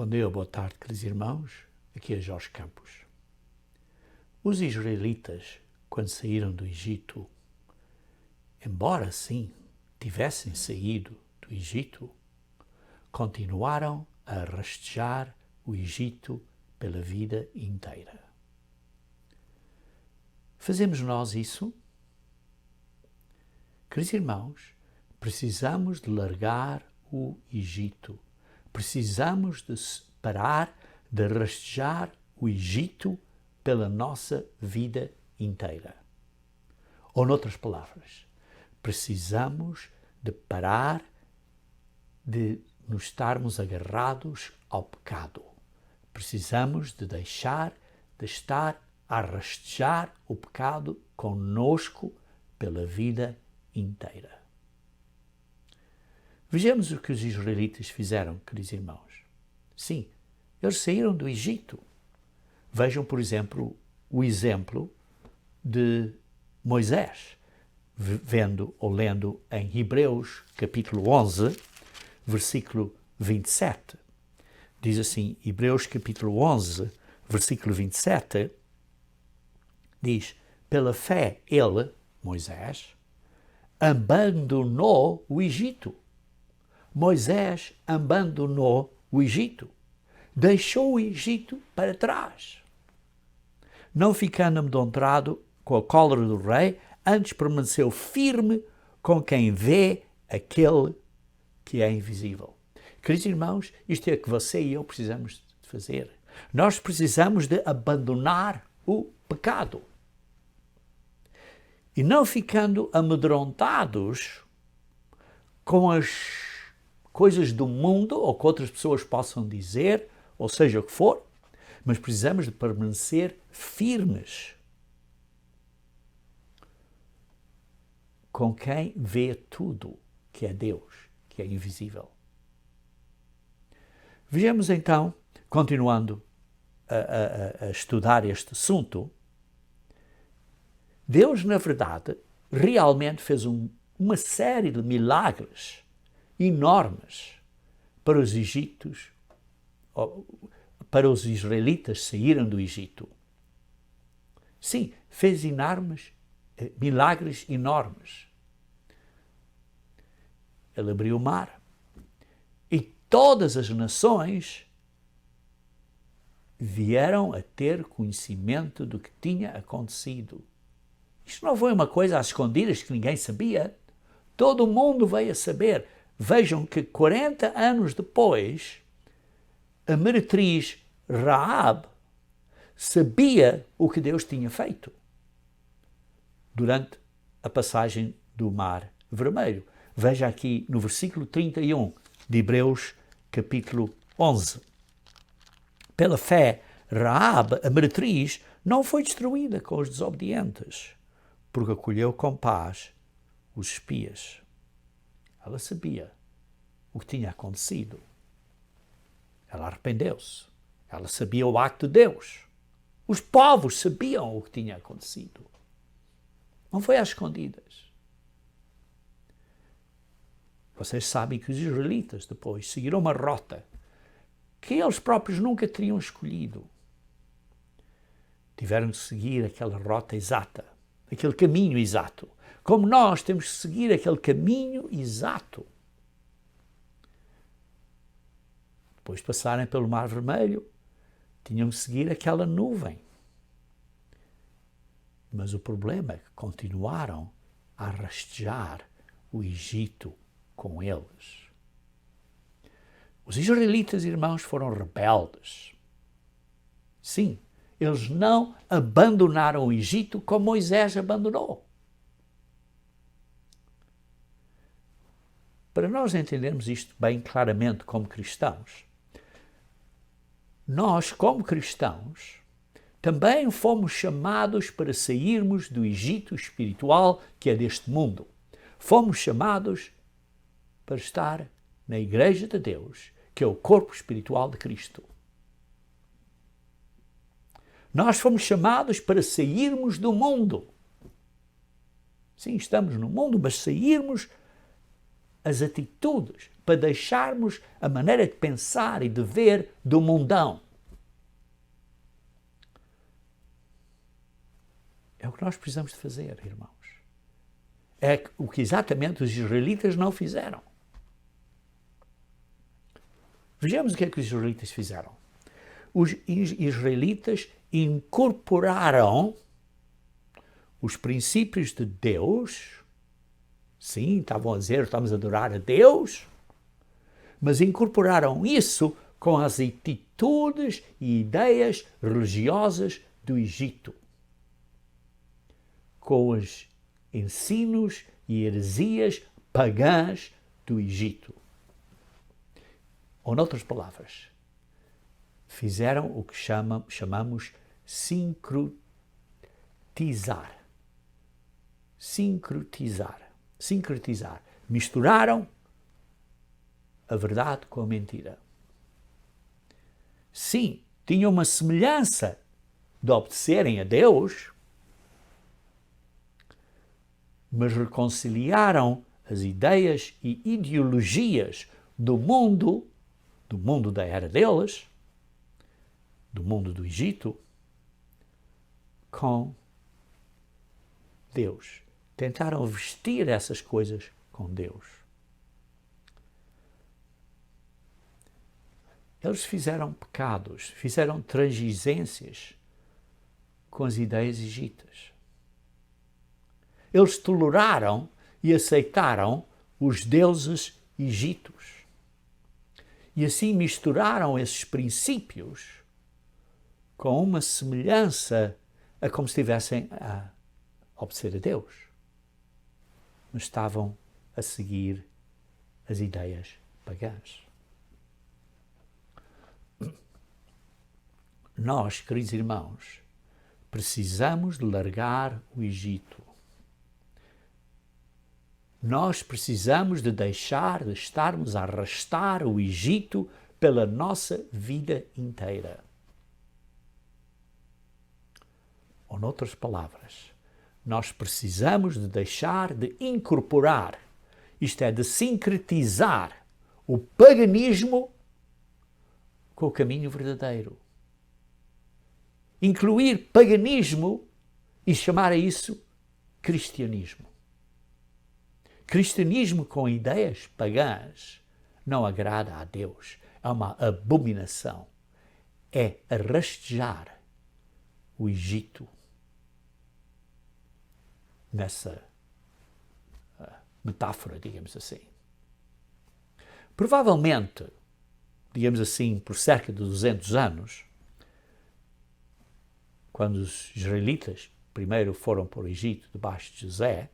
Bom dia, boa tarde, queridos irmãos. Aqui é Jorge Campos. Os israelitas, quando saíram do Egito, embora sim tivessem saído do Egito, continuaram a rastejar o Egito pela vida inteira. Fazemos nós isso? Queridos irmãos, precisamos de largar o Egito. Precisamos de parar de rastejar o Egito pela nossa vida inteira. Ou, noutras palavras, precisamos de parar de nos estarmos agarrados ao pecado. Precisamos de deixar de estar a rastejar o pecado conosco pela vida inteira. Vejamos o que os israelitas fizeram, queridos irmãos. Sim, eles saíram do Egito. Vejam, por exemplo, o exemplo de Moisés, vendo ou lendo em Hebreus, capítulo 11, versículo 27. Diz assim, Hebreus, capítulo 11, versículo 27, diz, pela fé ele, Moisés, abandonou o Egito. Moisés abandonou o Egito, deixou o Egito para trás. Não ficando amedrontado com a cólera do rei, antes permaneceu firme com quem vê aquele que é invisível. Queridos irmãos, isto é o que você e eu precisamos de fazer. Nós precisamos de abandonar o pecado. E não ficando amedrontados com as coisas do mundo, ou que outras pessoas possam dizer, ou seja o que for, mas precisamos de permanecer firmes com quem vê tudo, que é Deus, que é invisível. Vejamos então, continuando a estudar este assunto, Deus, na verdade, realmente fez uma série de milagres enormes para os egípcios, para os israelitas saírem do Egito. Sim, fez milagres enormes. Ele abriu o mar e todas as nações vieram a ter conhecimento do que tinha acontecido. Isto não foi uma coisa às escondidas que ninguém sabia. Todo mundo veio a saber. Vejam que 40 anos depois, a meretriz Raab sabia o que Deus tinha feito durante a passagem do Mar Vermelho. Veja aqui no versículo 31 de Hebreus, capítulo 11. Pela fé, Raab, a meretriz, não foi destruída com os desobedientes, porque acolheu com paz os espias. Ela sabia o que tinha acontecido. Ela arrependeu-se. Ela sabia o acto de Deus. Os povos sabiam o que tinha acontecido. Não foi às escondidas. Vocês sabem que os israelitas depois seguiram uma rota que eles próprios nunca teriam escolhido. Tiveram de seguir aquela rota exata, aquele caminho exato. Como nós temos que seguir aquele caminho exato. Depois de passarem pelo Mar Vermelho, tinham que seguir aquela nuvem. Mas o problema é que continuaram a rastejar o Egito com eles. Os israelitas, irmãos, foram rebeldes. Sim, eles não abandonaram o Egito como Moisés abandonou. Para nós entendermos isto bem claramente como cristãos, nós, como cristãos, também fomos chamados para sairmos do Egito espiritual que é deste mundo. Fomos chamados para estar na Igreja de Deus, que é o corpo espiritual de Cristo. Nós fomos chamados para sairmos do mundo. Sim, estamos no mundo, mas sairmos as atitudes, para deixarmos a maneira de pensar e de ver do mundão. É o que nós precisamos de fazer, irmãos. É o que exatamente os israelitas não fizeram. Vejamos o que é que os israelitas fizeram. Os israelitas incorporaram os princípios de Deus. Sim, estavam a dizer, estamos a adorar a Deus, mas incorporaram isso com as atitudes e ideias religiosas do Egito, com os ensinos e heresias pagãs do Egito. Ou, noutras palavras, fizeram o que chamamos sincretizar. Sincretizar. Misturaram a verdade com a mentira. Sim, tinham uma semelhança de obedecerem a Deus, mas reconciliaram as ideias e ideologias do mundo da era deles, do mundo do Egito, com Deus. Tentaram vestir essas coisas com Deus. Eles fizeram pecados, fizeram transigências com as ideias egitas. Eles toleraram e aceitaram os deuses egitos. E assim misturaram esses princípios com uma semelhança a como se estivessem a obedecer a Deus. Mas estavam a seguir as ideias pagãs. Nós, queridos irmãos, precisamos de largar o Egito. Nós precisamos de deixar de estarmos a arrastar o Egito pela nossa vida inteira. Ou, noutras palavras, nós precisamos de deixar de incorporar, isto é, de sincretizar o paganismo com o caminho verdadeiro. Incluir paganismo e chamar a isso cristianismo. Cristianismo com ideias pagãs não agrada a Deus. É uma abominação. É a rastejar o Egito nessa metáfora, digamos assim. Provavelmente, digamos assim, por cerca de 200 anos, quando os israelitas primeiro foram para o Egito debaixo de José,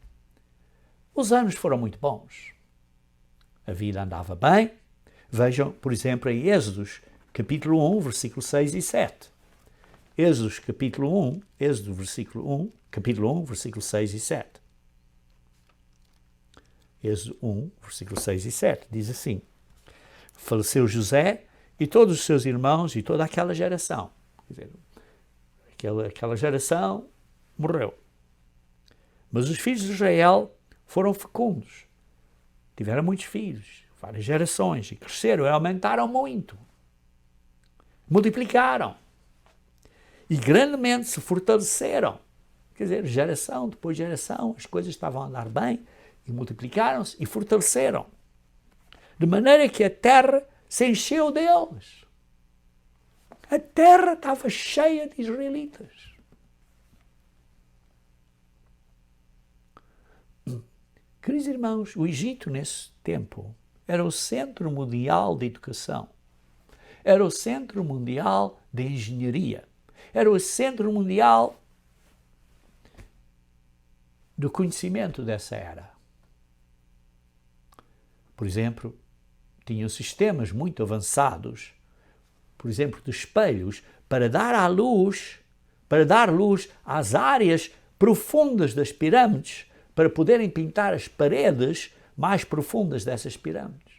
os anos foram muito bons. A vida andava bem. Vejam, por exemplo, em Êxodos, capítulo 1, versículo 6 e 7. Êxodos, capítulo 1, capítulo 1, versículo 6 e 7. Êxodo 1, versículo 6 e 7, diz assim: faleceu José e todos os seus irmãos e toda aquela geração. Quer dizer, aquela geração morreu. Mas os filhos de Israel foram fecundos, tiveram muitos filhos, várias gerações, e cresceram e aumentaram muito. Multiplicaram. E grandemente se fortaleceram. Quer dizer, geração depois de geração, as coisas estavam a andar bem e multiplicaram-se e fortaleceram. De maneira que a terra se encheu deles. A terra estava cheia de israelitas. Queridos irmãos, o Egito, nesse tempo, era o centro mundial de educação. Era o centro mundial de engenharia. Era o centro mundial do conhecimento dessa era. Por exemplo, tinham sistemas muito avançados, por exemplo, de espelhos, para dar luz às áreas profundas das pirâmides, para poderem pintar as paredes mais profundas dessas pirâmides.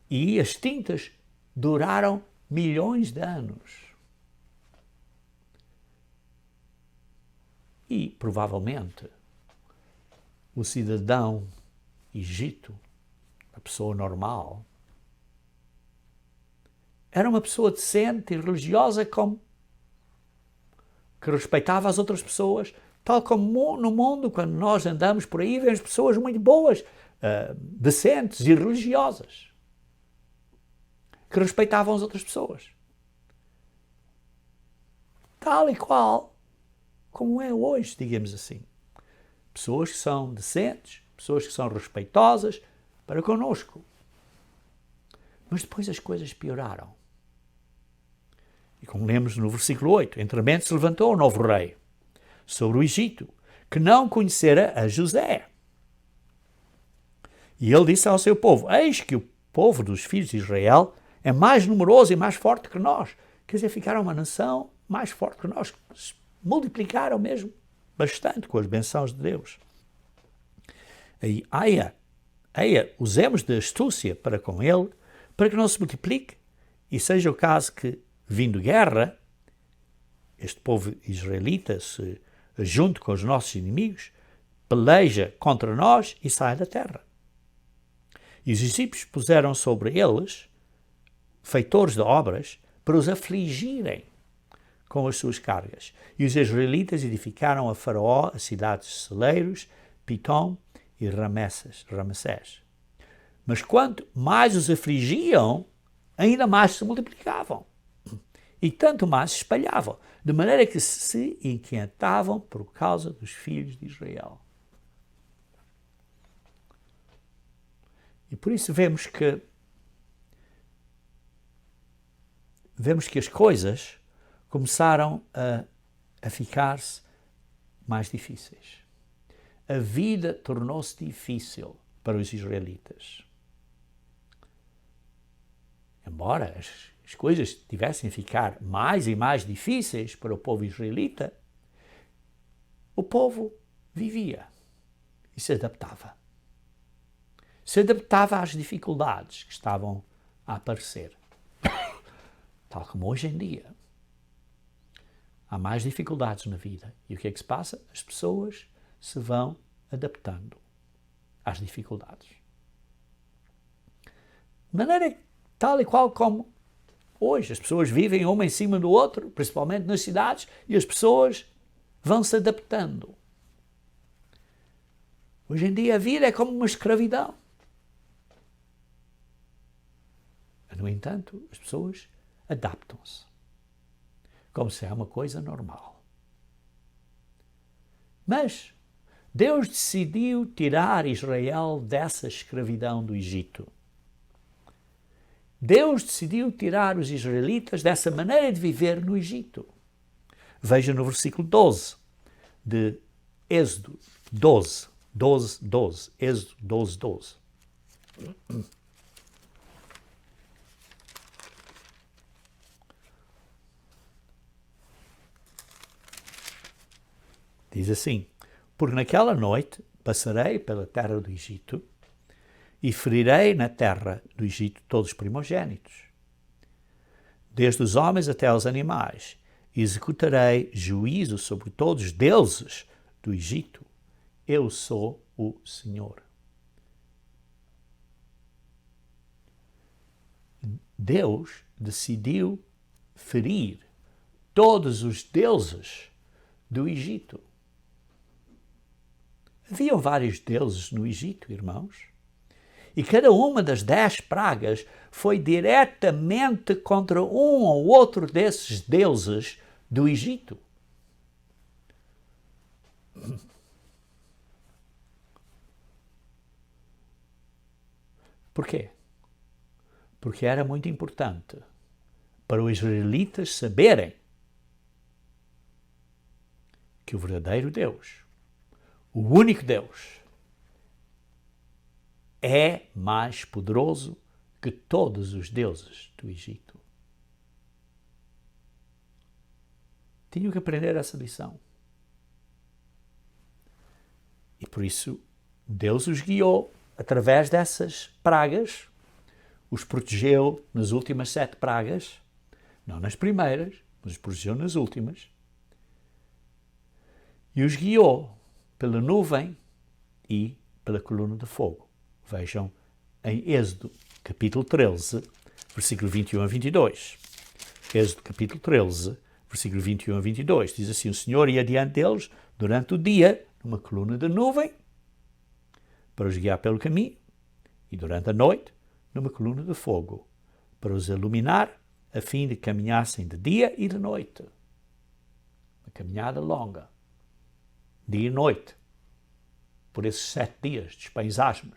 E as tintas duraram milhões de anos. E, provavelmente, o cidadão Egito, a pessoa normal, era uma pessoa decente e religiosa que respeitava as outras pessoas, tal como no mundo, quando nós andamos por aí, vemos pessoas muito boas, decentes e religiosas, que respeitavam as outras pessoas. Tal e qual como é hoje, digamos assim. Pessoas que são decentes, pessoas que são respeitosas para connosco. Mas depois as coisas pioraram. E como lemos no versículo 8, entretanto se levantou um novo rei sobre o Egito, que não conhecera a José. E ele disse ao seu povo, eis que o povo dos filhos de Israel é mais numeroso e mais forte que nós. Quer dizer, ficaram uma nação mais forte que nós, se multiplicaram mesmo bastante com as bênçãos de Deus. Aí, usemos de astúcia para com ele, para que não se multiplique, e seja o caso que, vindo guerra, este povo israelita se junte com os nossos inimigos, peleja contra nós e sai da terra. E os egípcios puseram sobre eles feitores de obras para os afligirem com as suas cargas. E os israelitas edificaram a Faraó as cidades de celeiros, Pitom e Ramessés. Mas quanto mais os afligiam, ainda mais se multiplicavam. E tanto mais se espalhavam, de maneira que se inquietavam por causa dos filhos de Israel. E por isso vemos que as coisas começaram a ficar-se mais difíceis. A vida tornou-se difícil para os israelitas. Embora as coisas tivessem a ficar mais e mais difíceis para o povo israelita, o povo vivia e se adaptava. Se adaptava às dificuldades que estavam a aparecer. Tal como hoje em dia. Há mais dificuldades na vida. E o que é que se passa? As pessoas se vão adaptando às dificuldades. De maneira tal e qual como hoje as pessoas vivem uma em cima do outro, principalmente nas cidades, e as pessoas vão se adaptando. Hoje em dia a vida é como uma escravidão. No entanto, as pessoas adaptam-se, como se é uma coisa normal. Mas Deus decidiu tirar Israel dessa escravidão do Egito. Deus decidiu tirar os israelitas dessa maneira de viver no Egito. Veja no versículo 12 de Êxodo 12. Êxodo 12. Diz assim, porque naquela noite passarei pela terra do Egito e ferirei na terra do Egito todos os primogênitos, desde os homens até os animais, e executarei juízo sobre todos os deuses do Egito. Eu sou o Senhor. Deus decidiu ferir todos os deuses do Egito. Haviam vários deuses no Egito, irmãos, e cada uma das 10 pragas foi diretamente contra um ou outro desses deuses do Egito. Por quê? Porque era muito importante para os israelitas saberem que o verdadeiro Deus, o único Deus, é mais poderoso que todos os deuses do Egito. Tinham que aprender essa lição. E por isso Deus os guiou através dessas pragas, os protegeu nas últimas 7 pragas, não nas primeiras, mas os protegeu nas últimas, e os guiou pela nuvem e pela coluna de fogo. Vejam em Êxodo, capítulo 13, versículo 21 a 22. Êxodo, capítulo 13, versículo 21 a 22. Diz assim: o Senhor ia diante deles durante o dia, numa coluna de nuvem, para os guiar pelo caminho, e durante a noite, numa coluna de fogo, para os iluminar, a fim de caminhassem de dia e de noite. Uma caminhada longa, dia e noite, por esses 7 dias de paisagem,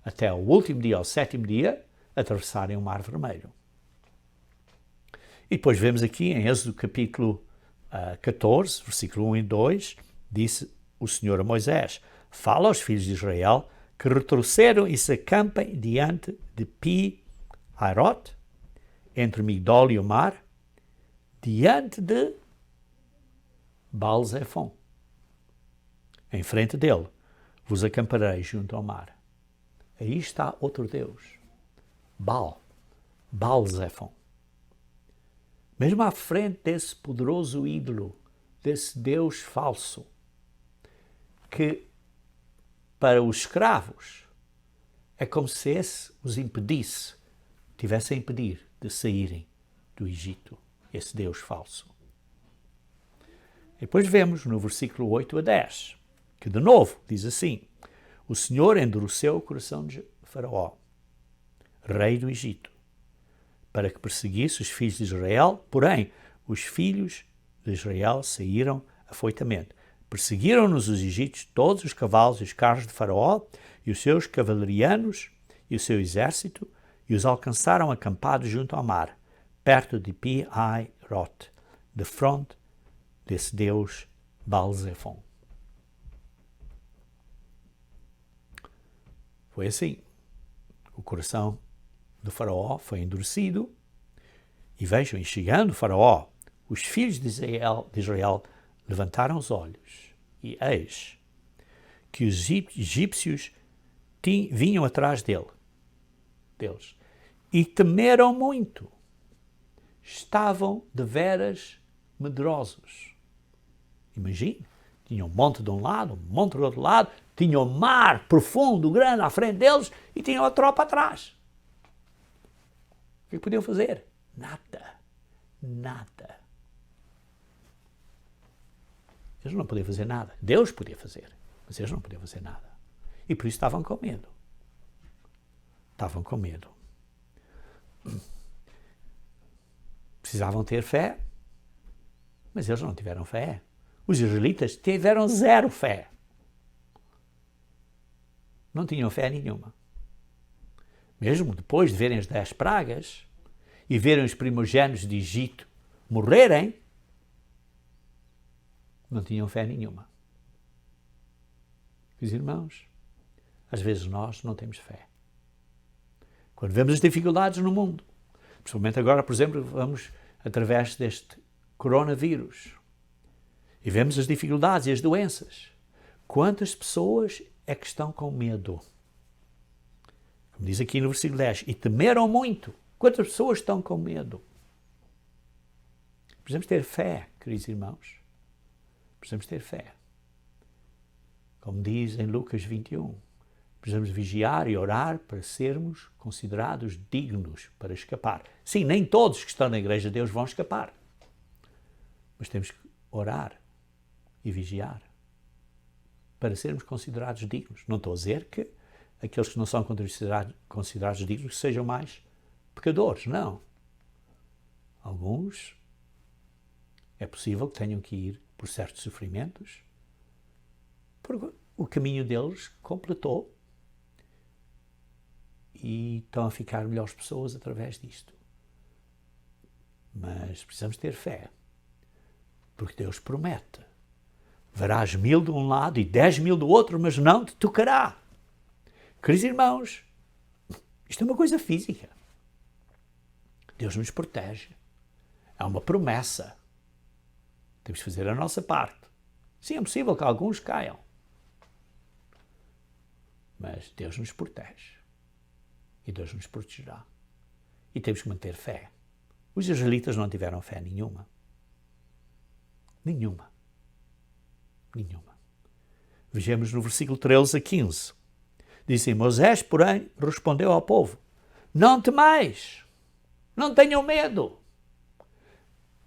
até ao último dia, ao 7º dia, atravessarem o Mar Vermelho. E depois vemos aqui em Êxodo capítulo 14, versículo 1 e 2, disse o Senhor a Moisés: fala aos filhos de Israel que retrocedam e se acampem diante de Pi-Hairot, entre Migdol e o mar, diante de Baal-Zephon. Em frente dele vos acamparei junto ao mar. Aí está outro Deus, Baal-Zephon. Mesmo à frente desse poderoso ídolo, desse Deus falso, que para os escravos é como se esse os impedisse, tivesse a impedir de saírem do Egito, esse Deus falso. E depois vemos no versículo 8 a 10, que de novo diz assim: o Senhor endureceu o coração de Faraó, rei do Egito, para que perseguisse os filhos de Israel, porém os filhos de Israel saíram afoitamente. Perseguiram-nos os egípcios, todos os cavalos e os carros de Faraó, e os seus cavalarianos e o seu exército, e os alcançaram acampados junto ao mar, perto de Pi-Hairot, de fronte desse Deus Baal-Zephon. Foi assim. O coração do Faraó foi endurecido, e vejam, chegando o Faraó, os filhos de Israel levantaram os olhos, e eis que os egípcios vinham atrás deles, e temeram muito. Estavam deveras medrosos. Imagine, tinham um monte de um lado, um monte do outro lado, tinham um mar profundo, grande à frente deles, e tinham a tropa atrás. O que podiam fazer? Nada. Eles não podiam fazer nada. Deus podia fazer, mas eles não podiam fazer nada. E por isso estavam com medo. Precisavam ter fé, mas eles não tiveram fé. Os israelitas tiveram 0 fé. Não tinham fé nenhuma. Mesmo depois de verem as 10 pragas e verem os primogênitos de Egito morrerem, não tinham fé nenhuma. Meus irmãos, às vezes nós não temos fé. Quando vemos as dificuldades no mundo, principalmente agora, por exemplo, vamos através deste coronavírus e vemos as dificuldades e as doenças. Quantas pessoas é que estão com medo? Como diz aqui no versículo 10, e temeram muito. Quantas pessoas estão com medo? Precisamos ter fé, queridos irmãos. Precisamos ter fé. Como diz em Lucas 21, precisamos vigiar e orar para sermos considerados dignos para escapar. Sim, nem todos que estão na Igreja de Deus vão escapar. Mas temos que orar e vigiar para sermos considerados dignos. Não estou a dizer que aqueles que não são considerados dignos sejam mais pecadores, não. Alguns é possível que tenham que ir por certos sofrimentos, porque o caminho deles completou e estão a ficar melhores pessoas através disto. Mas precisamos ter fé, porque Deus promete. Verás 1000 de um lado e 10.000 do outro, mas não te tocará. Queridos irmãos, isto é uma coisa física. Deus nos protege. É uma promessa. Temos que fazer a nossa parte. Sim, é possível que alguns caiam. Mas Deus nos protege. E Deus nos protegerá. E temos que manter fé. Os israelitas não tiveram fé nenhuma. Nenhuma. Vejamos no versículo 13 a 15. Dizem: Moisés, porém, respondeu ao povo: não temais, não tenham medo,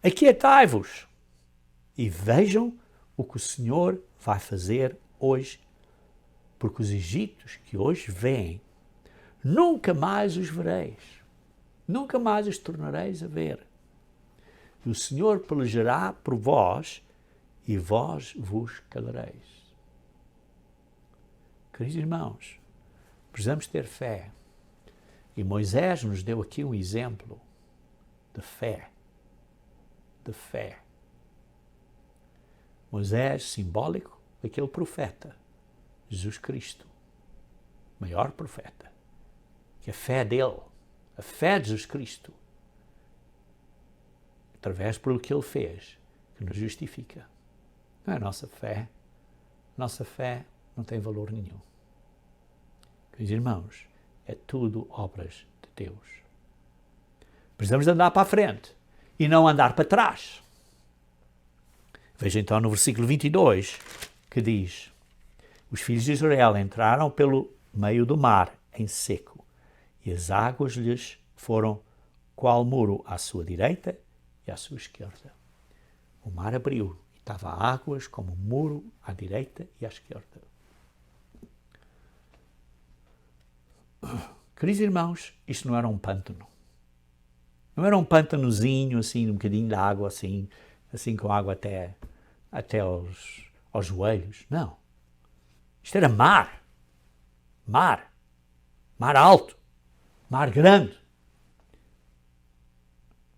aquietai-vos e vejam o que o Senhor vai fazer hoje, porque os egípcios que hoje vêm, nunca mais os vereis, nunca mais os tornareis a ver. E o Senhor pelejará por vós e vós vos calareis. Queridos irmãos, precisamos ter fé. E Moisés nos deu aqui um exemplo de fé. De fé. Moisés, simbólico daquele profeta, Jesus Cristo, maior profeta, que a fé dele, a fé de Jesus Cristo, através pelo que ele fez, que nos justifica. Não é a nossa fé. Nossa fé não tem valor nenhum. Queridos irmãos, é tudo obras de Deus. Precisamos de andar para a frente e não andar para trás. Veja então no versículo 22, que diz: os filhos de Israel entraram pelo meio do mar, em seco, e as águas lhes foram qual muro à sua direita e à sua esquerda. O mar abriu e estava águas como um muro à direita e à esquerda. Queridos irmãos, isto não era um pântano. Não era um pântanozinho, assim, um bocadinho de água, assim com água até aos joelhos. Não. Isto era mar. Mar alto. Mar grande.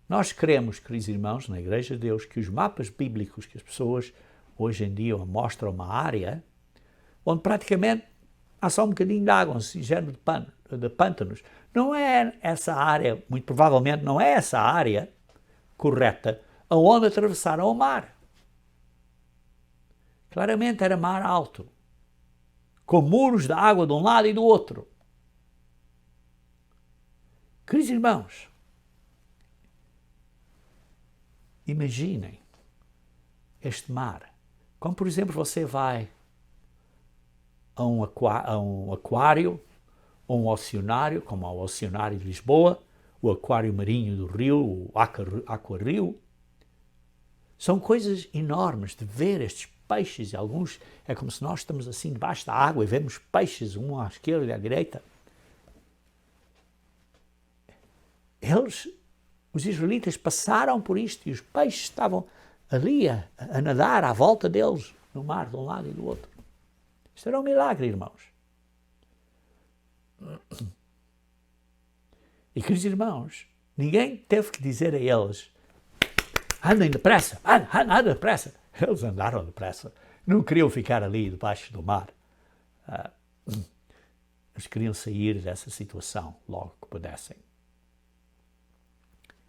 Nós queremos, queridos irmãos, na Igreja de Deus, que os mapas bíblicos que as pessoas hoje em dia mostram uma área onde praticamente há só um bocadinho de água, um género de pântanos. Não é essa área, muito provavelmente não é essa área correta aonde atravessaram o mar. Claramente era mar alto, com muros de água de um lado e do outro. Queridos irmãos, imaginem este mar. Como, por exemplo, você vai a um aquário ou um oceanário, como ao Oceanário de Lisboa, o Aquário Marinho do Rio, o Aquarrio. São coisas enormes de ver estes peixes, e alguns é como se nós estamos assim debaixo da água e vemos peixes, um à esquerda e à direita. Os israelitas passaram por isto e os peixes estavam ali a nadar à volta deles, no mar de um lado e do outro. Isto era um milagre, irmãos. E, queridos irmãos, ninguém teve que dizer a eles: andem depressa, andem depressa. Eles andaram depressa. Não queriam ficar ali debaixo do mar. Eles queriam sair dessa situação logo que pudessem.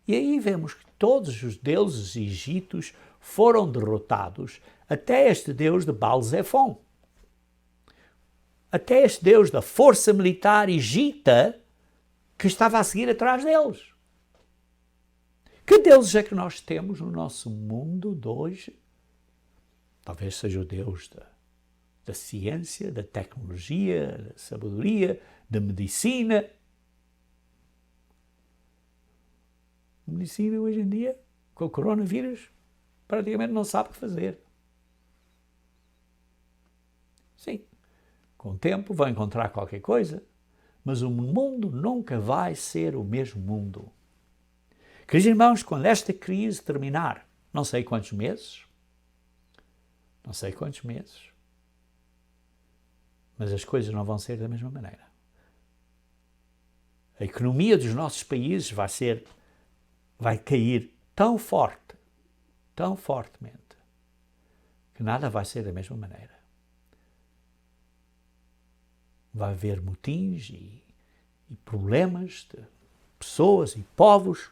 E aí vemos que todos os deuses egípcios foram derrotados, até este deus de Baal-Zephon. Até este deus da força militar egípcia que estava a seguir atrás deles. Que deuses é que nós temos no nosso mundo de hoje? Talvez seja o Deus da ciência, da tecnologia, da sabedoria, da medicina. A medicina hoje em dia, com o coronavírus, praticamente não sabe o que fazer. Sim, com o tempo vão encontrar qualquer coisa, mas o mundo nunca vai ser o mesmo mundo. Queridos irmãos, quando esta crise terminar, não sei quantos meses, mas as coisas não vão ser da mesma maneira. A economia dos nossos países vai cair tão fortemente, que nada vai ser da mesma maneira. Vai haver motins e problemas de pessoas e povos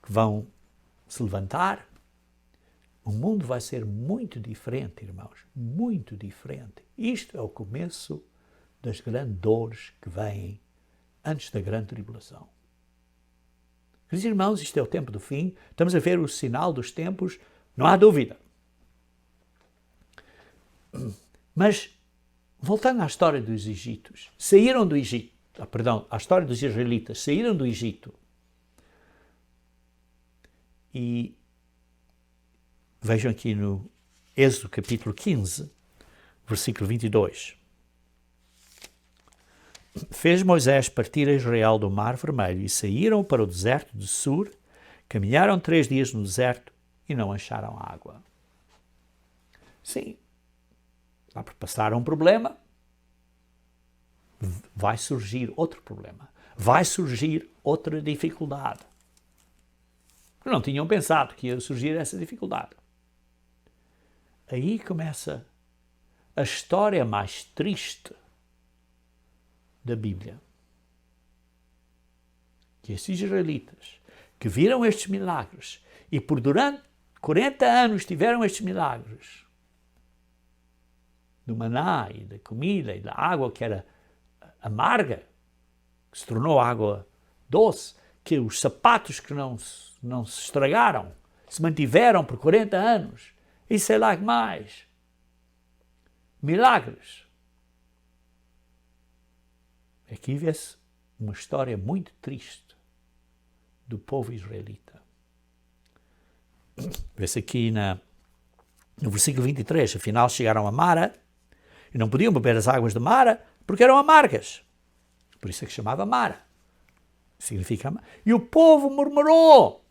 que vão se levantar. O mundo vai ser muito diferente, irmãos, muito diferente. Isto é o começo das grandes dores que vêm antes da grande tribulação. Queridos irmãos, isto é o tempo do fim, estamos a ver o sinal dos tempos, não há dúvida. Mas voltando à história dos Egípcios, saíram do Egito, à história dos israelitas, saíram do Egito e vejam aqui no Êxodo capítulo 15, versículo 22. Fez Moisés partir a Israel do Mar Vermelho e saíram para o deserto de Sur, caminharam 3 dias no deserto e não acharam água. Sim, lá por passar um problema, vai surgir outro problema, vai surgir outra dificuldade. Não tinham pensado que ia surgir essa dificuldade. Aí começa a história mais triste da Bíblia. Que esses israelitas que viram estes milagres e por durante 40 anos tiveram estes milagres do maná e da comida e da água que era amarga, que se tornou água doce, que os sapatos que não se estragaram, se mantiveram por 40 anos, e sei lá que mais. Milagres. Aqui vê-se uma história muito triste do povo israelita. Vê-se aqui no versículo 23, afinal chegaram a Mara e não podiam beber as águas de Mara porque eram amargas. Por isso é que chamava Mara. Significa amar. E o povo murmurou.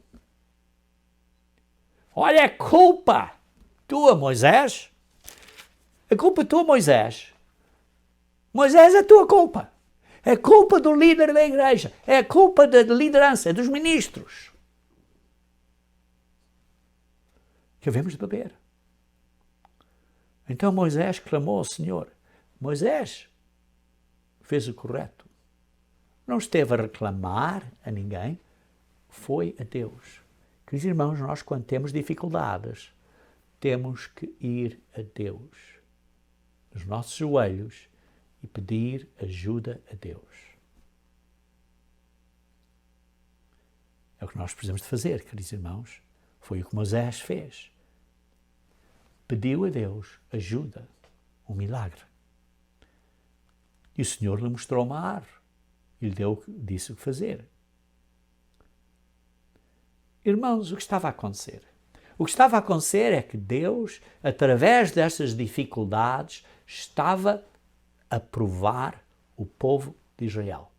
Olha, é culpa tua, Moisés. A culpa tua, Moisés. Moisés, é a tua culpa. É culpa do líder da igreja. É culpa da liderança, dos ministros. Que havemos de beber. Então Moisés clamou ao Senhor. Moisés fez o correto. Não esteve a reclamar a ninguém, foi a Deus. Queridos irmãos, nós quando temos dificuldades, temos que ir a Deus, nos nossos joelhos, e pedir ajuda a Deus. É o que nós precisamos de fazer, queridos irmãos. Foi o que Moisés fez. Pediu a Deus ajuda, um milagre. E o Senhor lhe mostrou uma árvore. E lhe disse o que fazer. Irmãos, o que estava a acontecer? O que estava a acontecer é que Deus, através destas dificuldades, estava a provar o povo de Israel.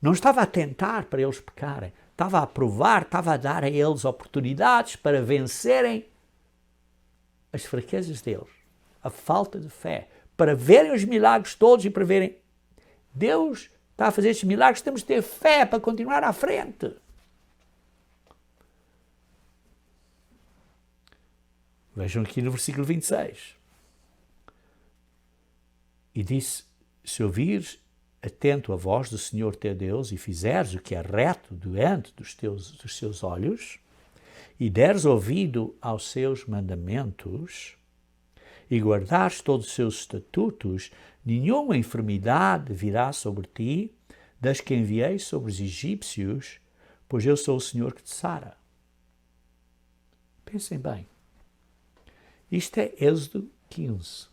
Não estava a tentar para eles pecarem, estava a provar, estava a dar a eles oportunidades para vencerem as fraquezas deles, a falta de fé, para verem os milagres todos e para verem Deus está a fazer estes milagres, temos de ter fé para continuar à frente. Vejam aqui no versículo 26. E disse, se ouvires atento a voz do Senhor teu Deus e fizeres o que é reto diante dos seus olhos e deres ouvido aos seus mandamentos e guardares todos os seus estatutos, nenhuma enfermidade virá sobre ti das que enviei sobre os egípcios, pois eu sou o Senhor que te sara. Pensem bem. Isto é Êxodo 15.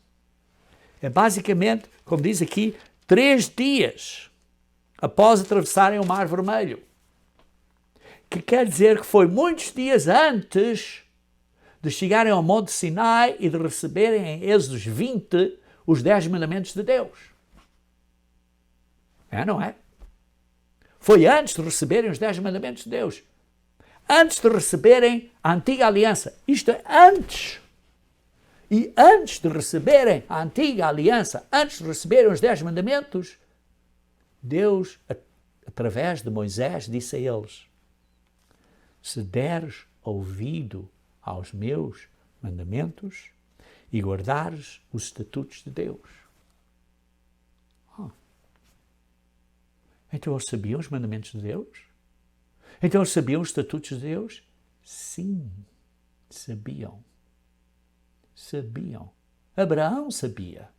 É basicamente, como diz aqui, 3 dias após atravessarem o Mar Vermelho. Que quer dizer que foi muitos dias antes de chegarem ao Monte Sinai e de receberem em Êxodos 20 os 10 mandamentos de Deus. Não é? Foi antes de receberem os 10 mandamentos de Deus. Antes de receberem a antiga aliança. Isto é antes. E antes de receberem a antiga aliança, antes de receberem os 10 mandamentos, Deus, através de Moisés, disse a eles, se deres ouvido aos meus mandamentos e guardares os estatutos de Deus. Então eles sabiam os mandamentos de Deus? Então eles sabiam os estatutos de Deus? Sim, sabiam. Sabiam. Abraão sabia.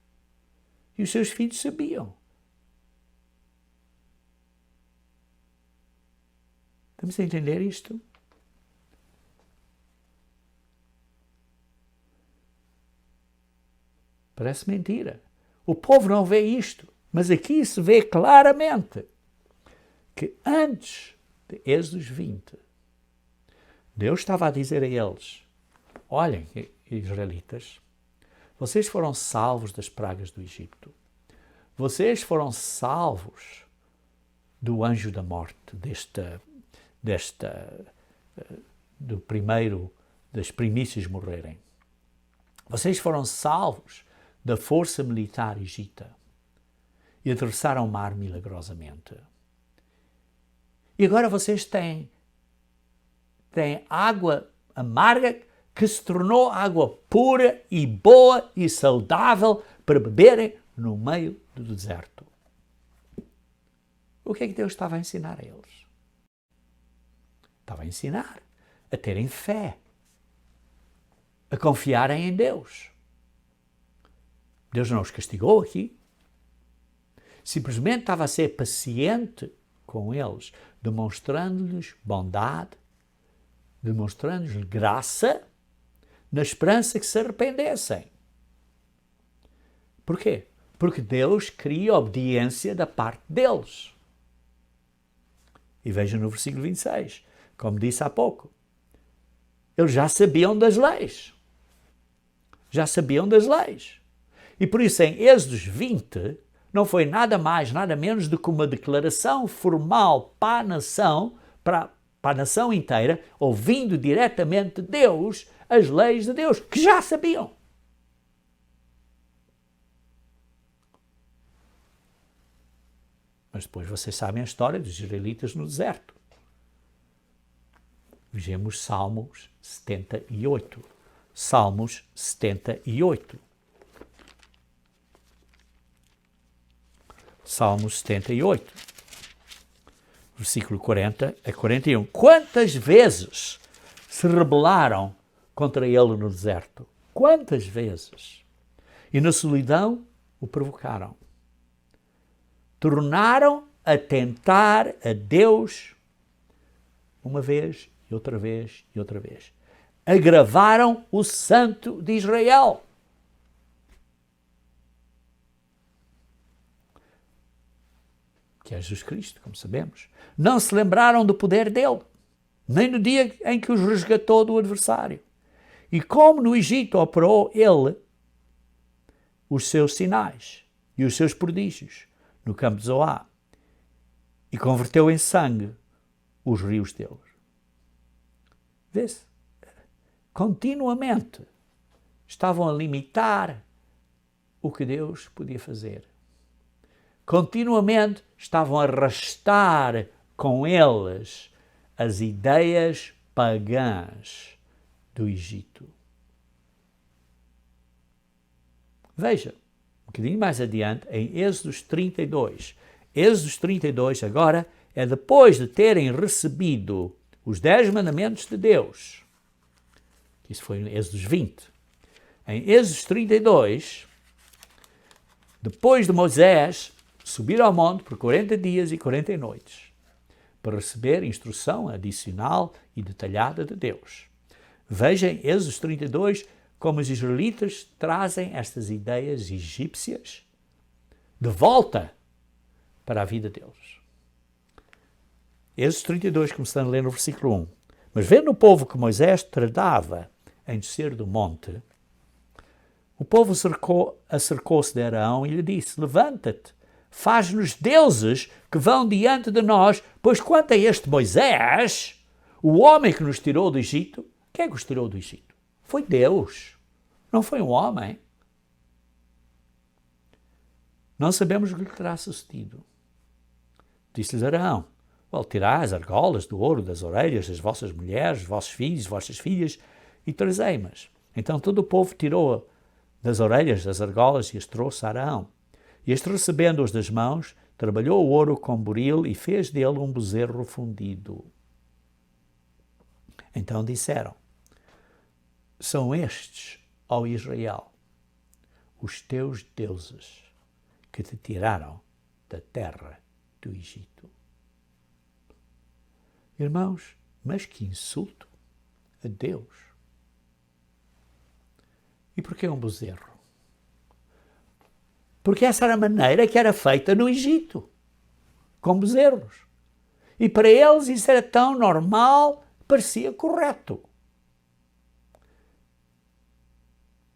E os seus filhos sabiam. Estamos a entender isto? Parece mentira. O povo não vê isto, mas aqui se vê claramente que antes de Êxodo 20, Deus estava a dizer a eles: olhem, israelitas, vocês foram salvos das pragas do Egito. Vocês foram salvos do anjo da morte, do primeiro, das primícias morrerem. Vocês foram salvos da força militar egita e atravessaram o mar milagrosamente. E agora vocês têm água amarga que se tornou água pura e boa e saudável para beberem no meio do deserto. O que é que Deus estava a ensinar a eles? Estava a ensinar a terem fé, a confiarem em Deus. Deus não os castigou aqui. Simplesmente estava a ser paciente com eles, demonstrando-lhes bondade, demonstrando-lhes graça, na esperança que se arrependessem. Porquê? Porque Deus queria obediência da parte deles. E vejam no versículo 26, como disse há pouco. Eles já sabiam das leis. Já sabiam das leis. E por isso em Êxodo 20 não foi nada mais, nada menos do que uma declaração formal para a nação inteira, ouvindo diretamente de Deus as leis de Deus, que já sabiam. Mas depois vocês sabem a história dos israelitas no deserto. Vejamos Salmos 78. Salmos 78. Salmos 78. Versículo 40 a 41. Quantas vezes se rebelaram contra ele no deserto? Quantas vezes? E na solidão o provocaram. Tornaram a tentar a Deus uma vez e outra vez e outra vez. Agravaram o Santo de Israel. Que é Jesus Cristo, como sabemos. Não se lembraram do poder dele, nem no dia em que os resgatou do adversário. E como no Egito operou ele os seus sinais e os seus prodígios no campo de Zoá e converteu em sangue os rios deles. Vê-se? Continuamente estavam a limitar o que Deus podia fazer. Continuamente estavam a arrastar com eles as ideias pagãs do Egito. Veja, um bocadinho mais adiante, em Êxodo 32. Êxodo 32 agora é depois de terem recebido os 10 mandamentos de Deus. Isso foi em Êxodo 20. Em Êxodo 32, depois de Moisés subir ao monte por 40 dias e 40 noites, para receber instrução adicional e detalhada de Deus. Veja em Êxodo 32 como os israelitas trazem estas ideias egípcias de volta para a vida deles. Êxodo 32, começando a ler no versículo 1. Mas vendo o povo que Moisés tardava em descer do monte, o povo acercou-se de Arão e lhe disse: levanta-te, faz-nos deuses que vão diante de nós, pois quanto a este Moisés, o homem que nos tirou do Egito, quem é que os tirou do Egito? Foi Deus, não foi um homem. Não sabemos o que lhe terá sucedido. Disse-lhes Arão: tirai as argolas do ouro das orelhas das vossas mulheres, vossos filhos, vossas filhas, e trazei-mas. Então todo o povo tirou das orelhas das argolas e as trouxe a Arão. E este, recebendo-os das mãos, trabalhou o ouro com buril e fez dele um bezerro fundido. Então disseram: são estes, ó Israel, os teus deuses que te tiraram da terra do Egito. Irmãos, mas que insulto a Deus! E porquê um bezerro? Porque essa era a maneira que era feita no Egito, com bezerros. E para eles isso era tão normal, parecia correto.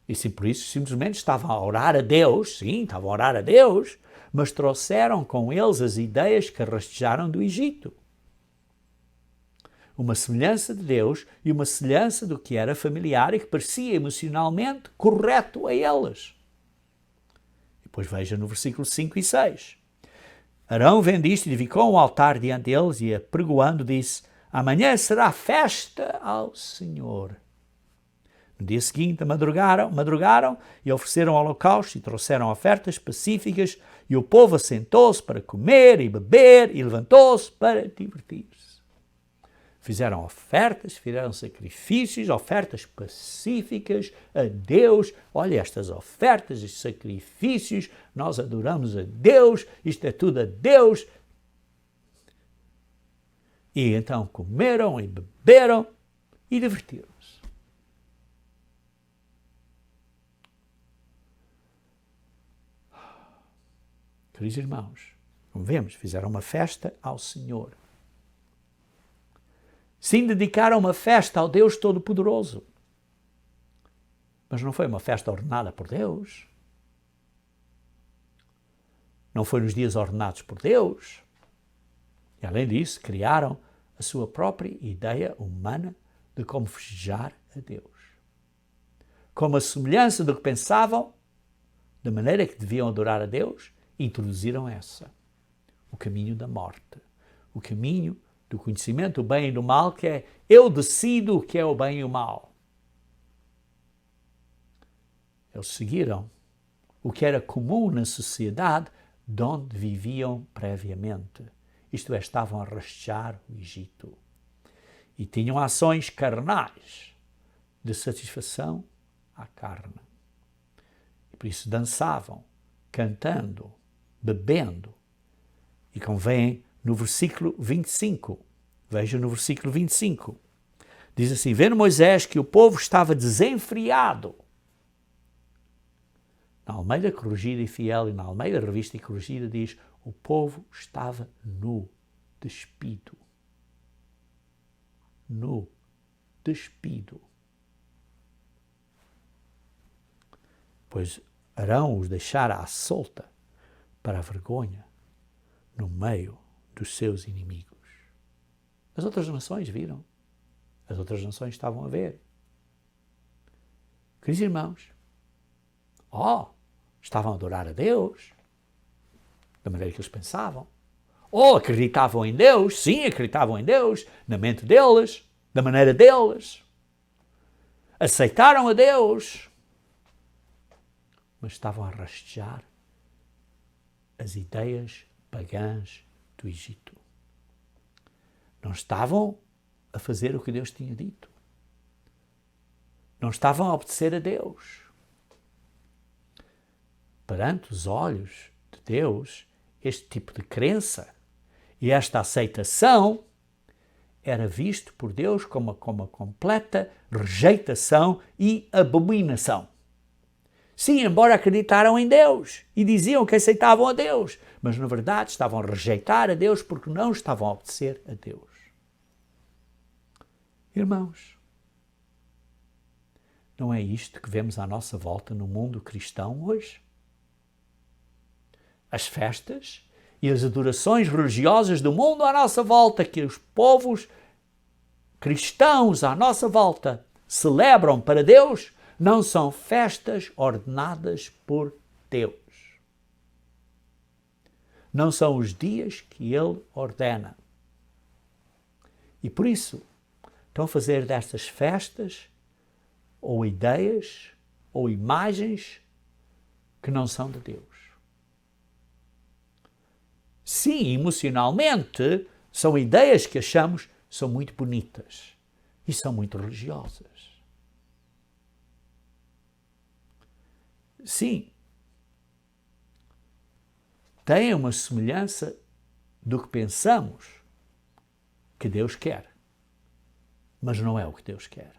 E sim, por isso simplesmente estavam a orar a Deus, sim, estavam a orar a Deus, mas trouxeram com eles as ideias que rastejaram do Egito. Uma semelhança de Deus e uma semelhança do que era familiar e que parecia emocionalmente correto a eles. E depois veja no versículo 5 e 6. Arão, vendo isto, edificou um altar diante deles e, apregoando, disse: amanhã será festa ao Senhor. No dia seguinte madrugaram e ofereceram holocaustos e trouxeram ofertas pacíficas, e o povo assentou-se para comer e beber e levantou-se para divertir-se. Fizeram ofertas, fizeram sacrifícios, ofertas pacíficas a Deus. Olha, estas ofertas, estes sacrifícios, nós adoramos a Deus, isto é tudo a Deus. E então comeram e beberam e divertiram-se. Queridos irmãos, como vemos, fizeram uma festa ao Senhor. Sim, dedicaram uma festa ao Deus Todo-Poderoso. Mas não foi uma festa ordenada por Deus. Não foi nos dias ordenados por Deus. E, além disso, criaram a sua própria ideia humana de como festejar a Deus. Como a semelhança do que pensavam, da maneira que deviam adorar a Deus, introduziram o caminho da morte, o caminho do conhecimento do bem e do mal, que é eu decido o que é o bem e o mal. Eles seguiram o que era comum na sociedade de onde viviam previamente. Isto é, estavam a rastejar o Egito. E tinham ações carnais de satisfação à carne. E por isso dançavam, cantando, bebendo. E convém no versículo 25. Veja no versículo 25. Diz assim: vendo Moisés que o povo estava desenfreado. Na Almeida Corrigida e Fiel e na Almeida Revista e Corrigida diz: o povo estava nu, despido. Nu, despido. Pois Arão os deixara à solta para a vergonha no meio dos seus inimigos. As outras nações viram. As outras nações estavam a ver. Queridos irmãos, estavam a adorar a Deus da maneira que eles pensavam. Acreditavam em Deus, sim, acreditavam em Deus, na mente deles, da maneira deles. Aceitaram a Deus, mas estavam a rastejar as ideias pagãs do Egito. Não estavam a fazer o que Deus tinha dito. Não estavam a obedecer a Deus. Perante os olhos de Deus, este tipo de crença e esta aceitação era visto por Deus como uma completa rejeitação e abominação. Sim, embora acreditaram em Deus e diziam que aceitavam a Deus, mas na verdade estavam a rejeitar a Deus porque não estavam a obedecer a Deus. Irmãos, não é isto que vemos à nossa volta no mundo cristão hoje? As festas e as adorações religiosas do mundo à nossa volta, que os povos cristãos à nossa volta celebram para Deus, não são festas ordenadas por Deus. Não são os dias que Ele ordena. E por isso, estão a fazer destas festas ou ideias ou imagens que não são de Deus. Sim, emocionalmente, são ideias que achamos são muito bonitas e são muito religiosas. Sim, têm uma semelhança do que pensamos que Deus quer, mas não é o que Deus quer.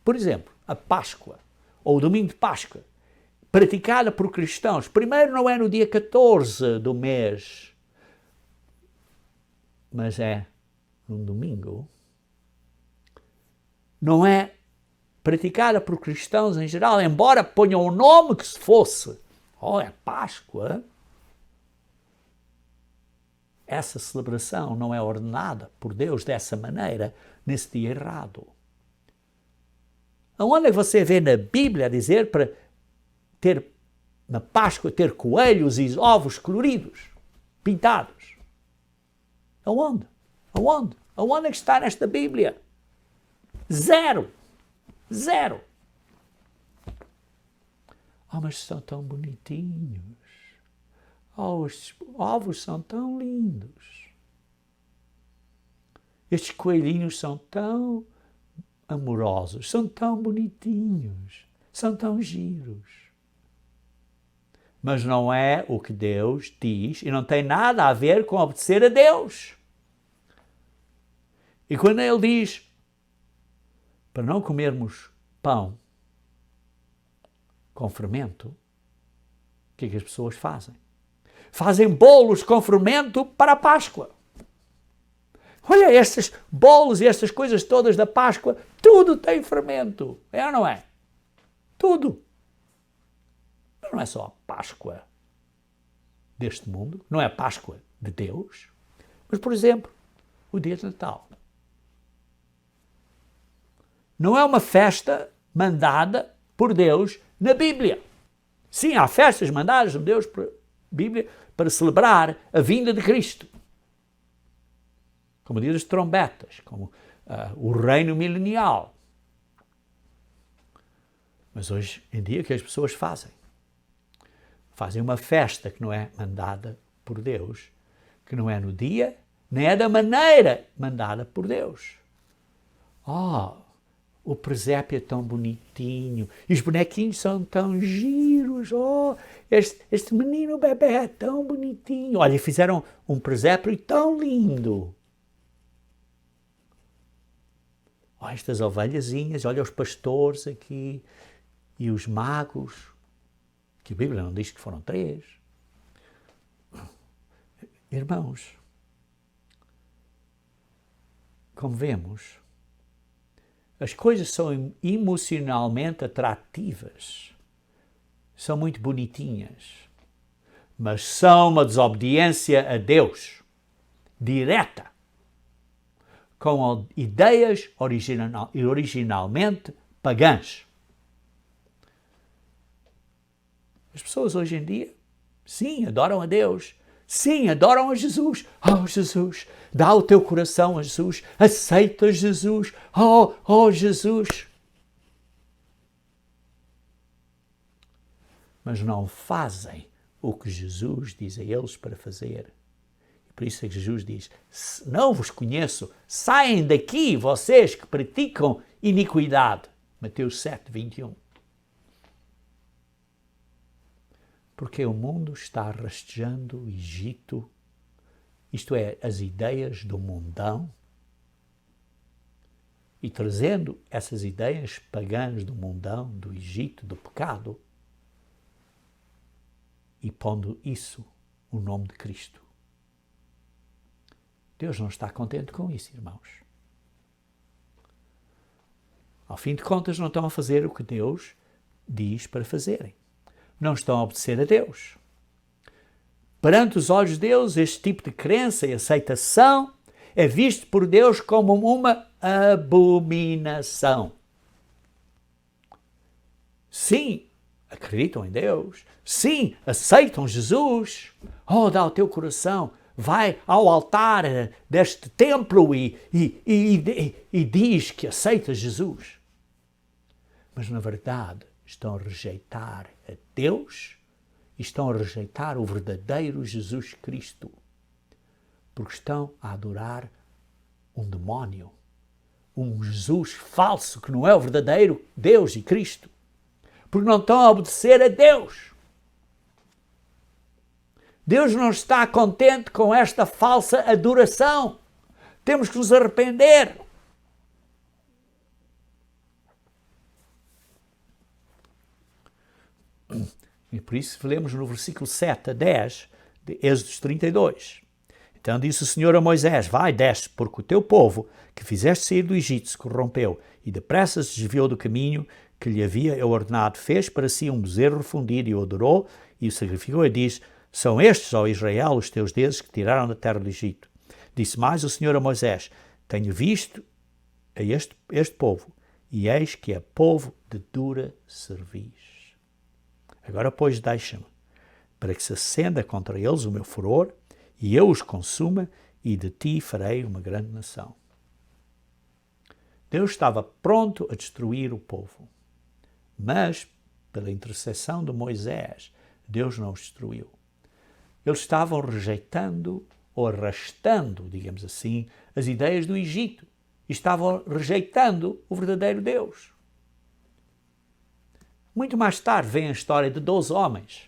Por exemplo, a Páscoa ou o Domingo de Páscoa praticada por cristãos. Primeiro, não é no dia 14 do mês, mas é num domingo. Não é praticada por cristãos em geral, embora ponham o nome que se fosse. É Páscoa. Essa celebração não é ordenada por Deus dessa maneira, nesse dia errado. Aonde é que você vê na Bíblia dizer para ter, na Páscoa, ter coelhos e ovos coloridos, pintados? Aonde? Aonde? Aonde é que está nesta Bíblia? Zero. Zero. Mas são tão bonitinhos. Os ovos são tão lindos. Estes coelhinhos são tão amorosos, são tão bonitinhos, são tão giros. Mas não é o que Deus diz e não tem nada a ver com obedecer a Deus. E quando Ele diz para não comermos pão com fermento, o que é que as pessoas fazem? Fazem bolos com fermento para a Páscoa. Olha, estes bolos e estas coisas todas da Páscoa, tudo tem fermento. É ou não é? Tudo. Mas não é só a Páscoa deste mundo, não é a Páscoa de Deus, mas, por exemplo, o dia de Natal. Não é uma festa mandada por Deus na Bíblia. Sim, há festas mandadas por Deus por Bíblia para celebrar a vinda de Cristo. Como o dia das trombetas, como o reino milenial. Mas hoje em dia o que as pessoas fazem? Fazem uma festa que não é mandada por Deus, que não é no dia, nem é da maneira mandada por Deus. O presépio é tão bonitinho, e os bonequinhos são tão giros, este menino bebê é tão bonitinho. Olha, fizeram um presépio tão lindo. Estas ovelhazinhas, olha os pastores aqui, e os magos, que a Bíblia não diz que foram 3. Irmãos, como vemos, as coisas são emocionalmente atrativas, são muito bonitinhas, mas são uma desobediência a Deus, direta, com ideias originalmente pagãs. As pessoas hoje em dia, sim, adoram a Deus, sim, adoram a Jesus. Jesus, dá o teu coração a Jesus, aceita Jesus, Jesus. Mas não fazem o que Jesus diz a eles para fazer. Por isso é que Jesus diz, não vos conheço, saem daqui vocês que praticam iniquidade. Mateus 7, 21. Porque o mundo está rastejando o Egito, isto é, as ideias do mundão, e trazendo essas ideias pagãs do mundão, do Egito, do pecado, e pondo isso no nome de Cristo. Deus não está contente com isso, irmãos. Ao fim de contas, não estão a fazer o que Deus diz para fazerem. Não estão a obedecer a Deus. Perante os olhos de Deus, este tipo de crença e aceitação é visto por Deus como uma abominação. Sim, acreditam em Deus. Sim, aceitam Jesus. Dá o teu coração. Vai ao altar deste templo e diz que aceita Jesus. Mas, na verdade, estão a rejeitar a Deus e estão a rejeitar o verdadeiro Jesus Cristo. Porque estão a adorar um demónio, um Jesus falso que não é o verdadeiro Deus e Cristo. Porque não estão a obedecer a Deus. Deus não está contente com esta falsa adoração. Temos que nos arrepender. E por isso lemos no versículo 7 a 10 de Êxodo 32. Então disse o Senhor a Moisés: vai, desce, porque o teu povo, que fizeste sair do Egito, se corrompeu e depressa se desviou do caminho que lhe havia eu ordenado. Fez para si um bezerro fundido e o adorou e o sacrificou e diz: são estes, ó Israel, os teus deuses que tiraram da terra do Egito. Disse mais o Senhor a Moisés: tenho visto a este povo, e eis que é povo de dura cerviz. Agora, pois, deixa-me, para que se acenda contra eles o meu furor, e eu os consuma, e de ti farei uma grande nação. Deus estava pronto a destruir o povo, mas, pela intercessão de Moisés, Deus não os destruiu. Eles estavam rejeitando, ou arrastando, digamos assim, as ideias do Egito, e estavam rejeitando o verdadeiro Deus. Muito mais tarde vem a história de 12 homens.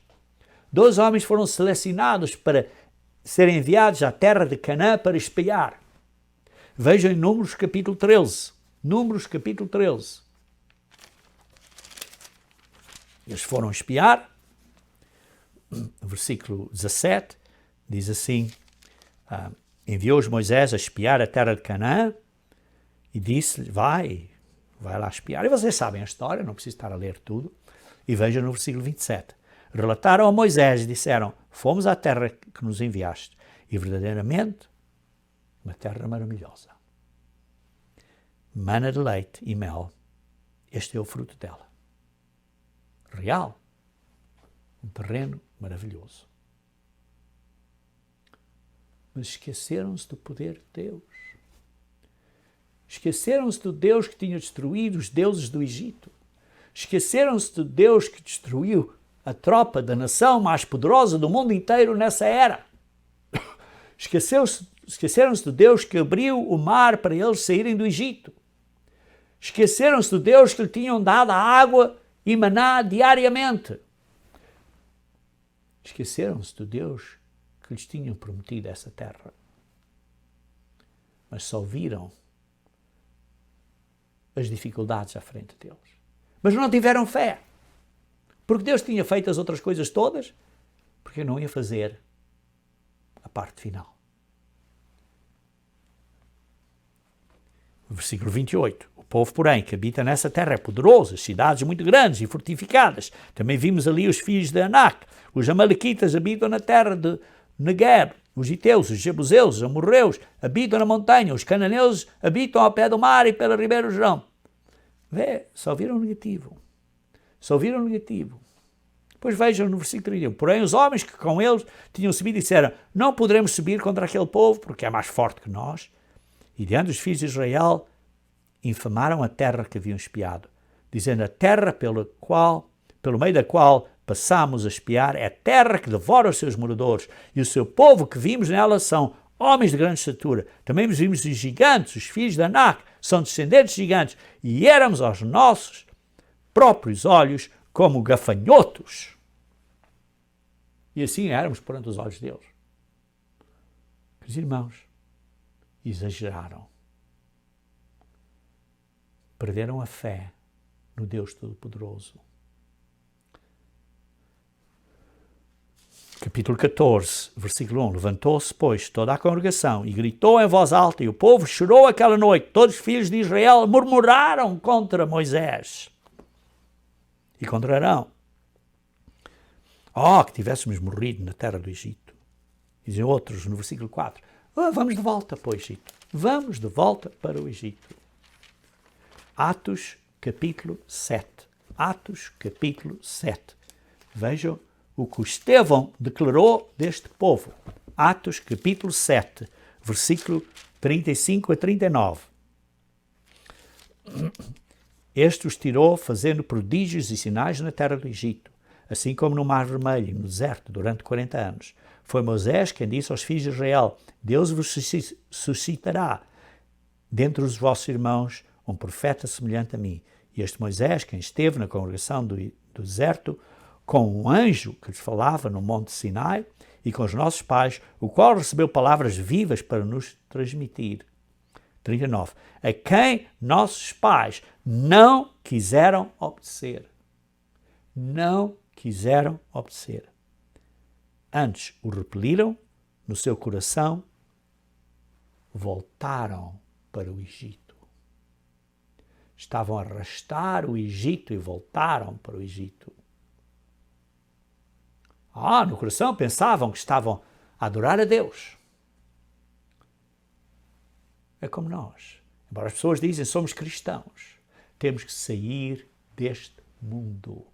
12 homens foram selecionados para serem enviados à terra de Canaã para espiar. Vejam em Números capítulo 13. Números capítulo 13. Eles foram espiar. No versículo 17 diz assim: enviou-os Moisés a espiar a terra de Canaã e disse-lhe: vai lá espiar. E vocês sabem a história, não preciso estar a ler tudo. E vejam no versículo 27. Relataram a Moisés e disseram: fomos à terra que nos enviaste, e verdadeiramente uma terra maravilhosa. Mana de leite e mel, este é o fruto dela. Real. Um terreno maravilhoso. Mas esqueceram-se do poder de Deus. Esqueceram-se do Deus que tinha destruído os deuses do Egito. Esqueceram-se do Deus que destruiu a tropa da nação mais poderosa do mundo inteiro nessa era. Esqueceram-se do Deus que abriu o mar para eles saírem do Egito. Esqueceram-se do Deus que lhe tinham dado a água e maná diariamente. Esqueceram-se do Deus que lhes tinha prometido essa terra. Mas só viram as dificuldades à frente deles. Mas não tiveram fé. Porque Deus tinha feito as outras coisas todas, porque não ia fazer a parte final. Versículo 28. O povo, porém, que habita nessa terra é poderoso, as cidades muito grandes e fortificadas. Também vimos ali os filhos de Anak. Os amalequitas habitam na terra de Negueb. Os giteus, os jebuseus, os amorreus habitam na montanha. Os cananeus habitam ao pé do mar e pela ribeira do Jordão. Vê, só viram negativo. Só viram negativo. Depois vejam no versículo 31. Porém, os homens que com eles tinham subido disseram: não poderemos subir contra aquele povo, porque é mais forte que nós. E diante dos filhos de Israel, infamaram a terra que haviam espiado, dizendo: a terra pelo meio da qual passamos a espiar é terra que devora os seus moradores, e o seu povo que vimos nela são homens de grande estatura. Também vimos os gigantes, os filhos de Anak, são descendentes de gigantes, e éramos aos nossos próprios olhos como gafanhotos. E assim éramos perante os olhos deles. Os irmãos exageraram. Perderam a fé no Deus Todo-Poderoso. Capítulo 14, versículo 1. Levantou-se, pois, toda a congregação e gritou em voz alta, e o povo chorou aquela noite. Todos os filhos de Israel murmuraram contra Moisés e contra Arão. Oh, que tivéssemos morrido na terra do Egito. Dizem outros no versículo 4. Vamos de volta para o Egito. Vamos de volta para o Egito. Atos, capítulo 7. Atos, capítulo 7. Vejam o que o Estevão declarou deste povo. Atos, capítulo 7, versículo 35 a 39. Este os tirou fazendo prodígios e sinais na terra do Egito, assim como no Mar Vermelho e no deserto, durante 40 anos. Foi Moisés quem disse aos filhos de Israel: Deus vos suscitará dentre os vossos irmãos um profeta semelhante a mim. E este Moisés, quem esteve na congregação do deserto, com um anjo que lhes falava no monte Sinai, e com os nossos pais, o qual recebeu palavras vivas para nos transmitir. 39. A quem nossos pais não quiseram obedecer. Não quiseram obedecer. Antes o repeliram, no seu coração voltaram para o Egito. Estavam a arrastar o Egito e voltaram para o Egito. No coração pensavam que estavam a adorar a Deus. É como nós. Embora as pessoas dizem somos cristãos, temos que sair deste mundo,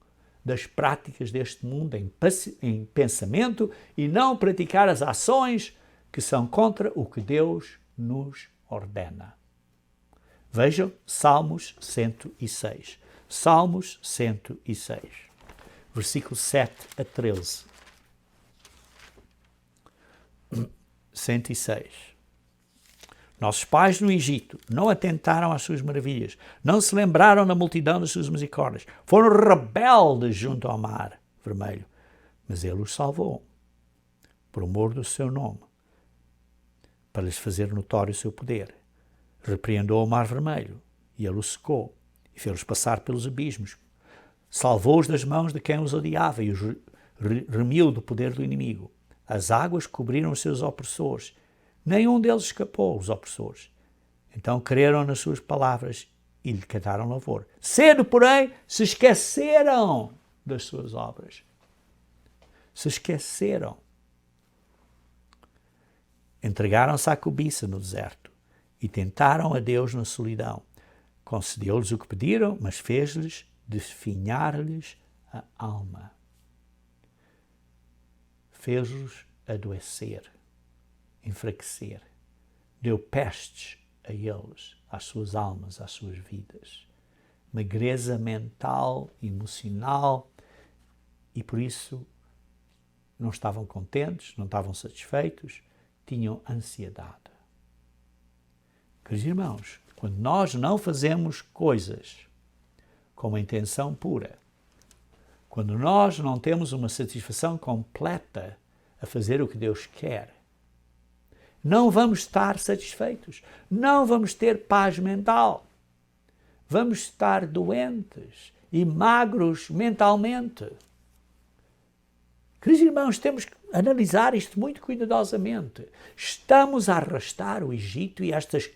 das práticas deste mundo em pensamento e não praticar as ações que são contra o que Deus nos ordena. Vejam Salmos 106. Salmos 106, versículo 7 a 13. 106. Nossos pais no Egito não atentaram às suas maravilhas, não se lembraram da multidão das suas misericórdias, foram rebeldes junto ao mar vermelho, mas ele os salvou, por amor do seu nome, para lhes fazer notório o seu poder. Repreendeu o mar vermelho, e ele o secou, e fez-os passar pelos abismos. Salvou-os das mãos de quem os odiava, e os remiu do poder do inimigo. As águas cobriram os seus opressores, nenhum deles escapou, os opressores. Então creram nas suas palavras e lhe cantaram louvor. Cedo, porém, se esqueceram das suas obras. Se esqueceram. Entregaram-se à cobiça no deserto e tentaram a Deus na solidão. Concedeu-lhes o que pediram, mas fez-lhes definhar-lhes a alma. Fez-los adoecer, enfraquecer. Deu pestes a eles, às suas almas, às suas vidas. Magreza mental, emocional, e por isso não estavam contentes, não estavam satisfeitos, tinham ansiedade. Queridos irmãos, quando nós não fazemos coisas com uma intenção pura, quando nós não temos uma satisfação completa a fazer o que Deus quer, não vamos estar satisfeitos, não vamos ter paz mental, vamos estar doentes e magros mentalmente. Queridos irmãos, temos que analisar isto muito cuidadosamente. Estamos a arrastar o Egito e estas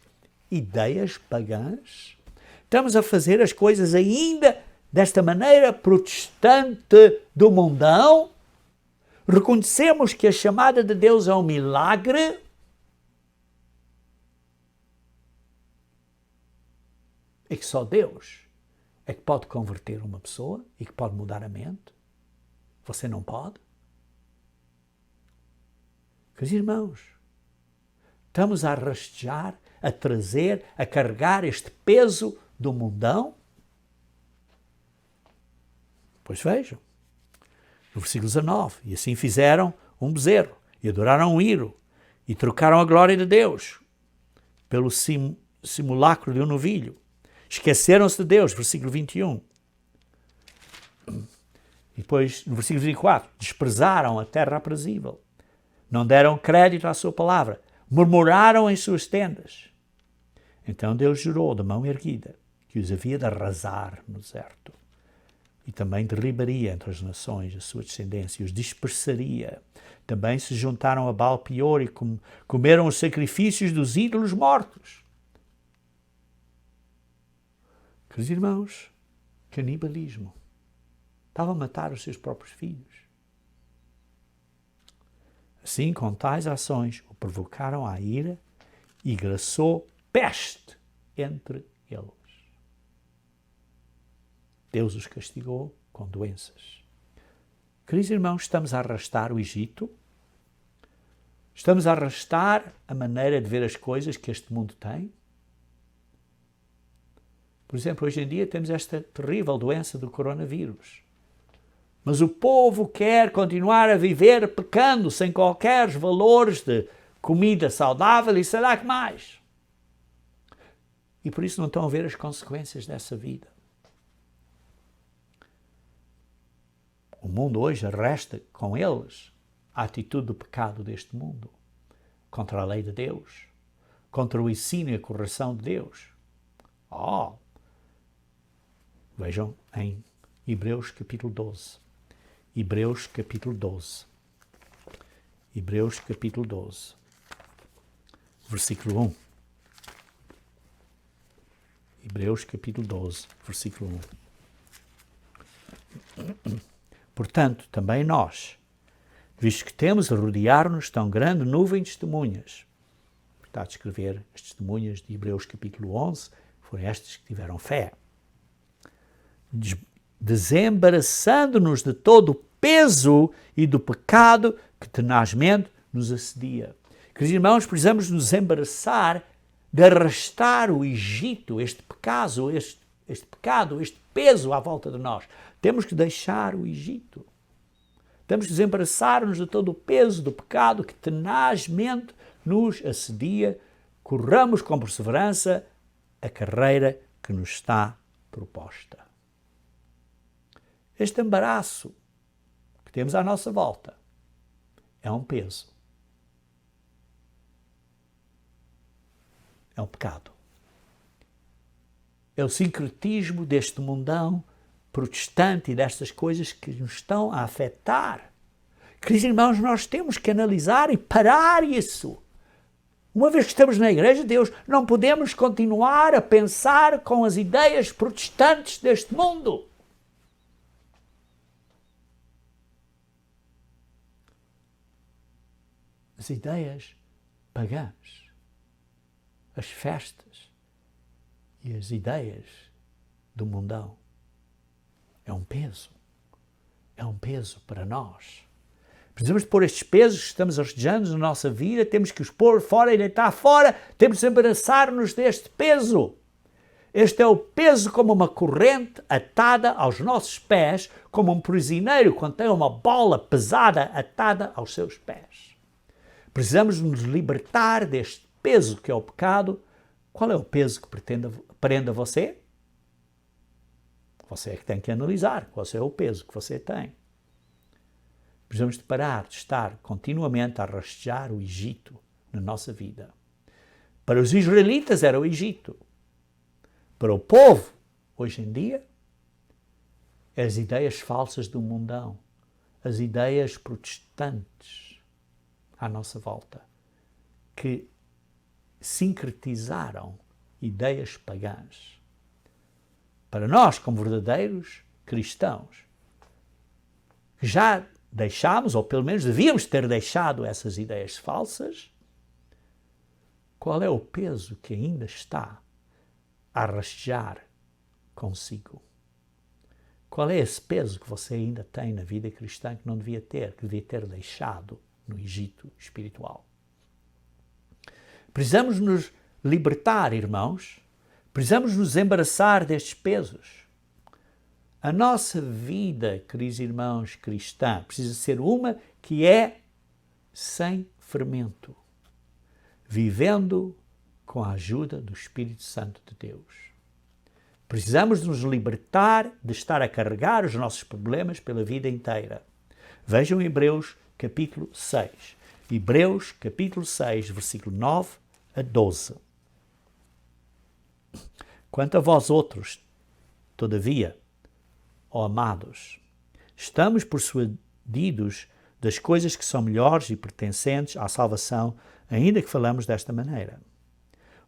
ideias pagãs? Estamos a fazer as coisas ainda desta maneira protestante do mundão? Reconhecemos que a chamada de Deus é um milagre? É que só Deus é que pode converter uma pessoa e que pode mudar a mente? Você não pode? Meus irmãos, estamos a rastejar, a trazer, a carregar este peso do mundão? Pois vejam, no versículo 19, e assim fizeram um bezerro, e adoraram um ídolo, e trocaram a glória de Deus pelo simulacro de um novilho. Esqueceram-se de Deus, versículo 21. E depois, no versículo 24, desprezaram a terra aprazível. Não deram crédito à sua palavra. Murmuraram em suas tendas. Então Deus jurou de mão erguida que os havia de arrasar no deserto. E também derribaria entre as nações a sua descendência, os dispersaria. Também se juntaram a Baal-Peor e comeram os sacrifícios dos ídolos mortos. Queridos irmãos, canibalismo. Estavam a matar os seus próprios filhos. Assim, com tais ações, o provocaram à ira e graçou peste entre eles. Deus os castigou com doenças. Queridos irmãos, estamos a arrastar o Egito? Estamos a arrastar a maneira de ver as coisas que este mundo tem? Por exemplo, hoje em dia temos esta terrível doença do coronavírus. Mas o povo quer continuar a viver pecando, sem qualquer valores de comida saudável e sei lá que mais. E por isso não estão a ver as consequências dessa vida. O mundo hoje arrasta com eles a atitude do pecado deste mundo, contra a lei de Deus, contra o ensino e a correção de Deus. Vejam em Hebreus capítulo 12. Hebreus capítulo 12. Hebreus capítulo 12, versículo 1. Hebreus capítulo 12, versículo 1. Portanto, também nós, visto que temos a rodear-nos tão grande nuvem de testemunhas, está a descrever as testemunhas de Hebreus capítulo 11, foram estas que tiveram fé, desembaraçando-nos de todo o peso e do pecado que tenazmente nos assedia. Queridos irmãos, precisamos nos embaraçar de arrastar o Egito, este pecado, este peso à volta de nós. Temos que deixar o Egito. Temos que desembaraçar-nos de todo o peso do pecado que tenazmente nos assedia. Corramos com perseverança a carreira que nos está proposta. Este embaraço que temos à nossa volta é um peso. É um pecado. É o sincretismo deste mundão protestante e destas coisas que nos estão a afetar. Queridos irmãos, nós temos que analisar e parar isso. Uma vez que estamos na Igreja de Deus, não podemos continuar a pensar com as ideias protestantes deste mundo. As ideias pagãs, as festas e as ideias do mundão. É um peso para nós. Precisamos de pôr estes pesos que estamos arrojando na nossa vida, temos que os pôr fora e deitar fora, temos de embaraçar-nos deste peso. Este é o peso como uma corrente atada aos nossos pés, como um prisioneiro quando tem uma bola pesada atada aos seus pés. Precisamos nos libertar deste peso que é o pecado. Qual é o peso que prende a você? Você é que tem que analisar qual é o peso que você tem. Precisamos de parar de estar continuamente a rastejar o Egito na nossa vida. Para os israelitas era o Egito. Para o povo, hoje em dia, as ideias falsas do mundão, as ideias protestantes à nossa volta, que sincretizaram ideias pagãs. Para nós, como verdadeiros cristãos, que já deixámos, ou pelo menos devíamos ter deixado essas ideias falsas, qual é o peso que ainda está a rastejar consigo? Qual é esse peso que você ainda tem na vida cristã que não devia ter, que devia ter deixado no Egito espiritual? Precisamos nos libertar, irmãos. Precisamos nos embaraçar destes pesos. A nossa vida, queridos irmãos, cristã, precisa ser uma que é sem fermento, vivendo com a ajuda do Espírito Santo de Deus. Precisamos nos libertar de estar a carregar os nossos problemas pela vida inteira. Vejam Hebreus capítulo 6. Hebreus capítulo 6, versículo 9 a 12. Quanto a vós outros, todavia, ó amados, estamos persuadidos das coisas que são melhores e pertencentes à salvação, ainda que falamos desta maneira.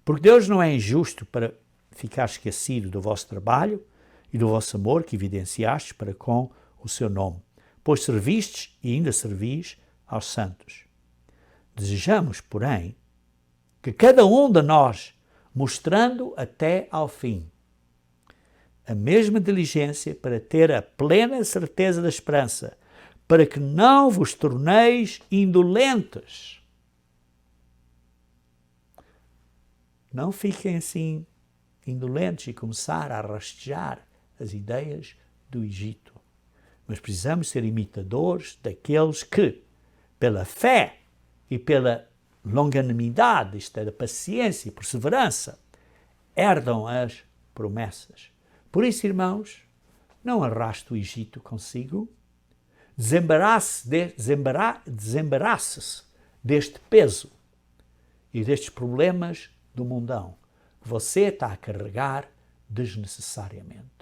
Porque Deus não é injusto para ficar esquecido do vosso trabalho e do vosso amor que evidenciastes para com o seu nome, pois servistes e ainda servis aos santos. Desejamos, porém, que cada um de nós, mostrando até ao fim a mesma diligência para ter a plena certeza da esperança, para que não vos torneis indolentes. Não fiquem assim indolentes e começar a rastejar as ideias do Egito. Mas precisamos ser imitadores daqueles que, pela fé e pela longanimidade, isto é, da paciência e perseverança, herdam as promessas. Por isso, irmãos, não arraste o Egito consigo, desembarace-se deste peso e destes problemas do mundão que você está a carregar desnecessariamente.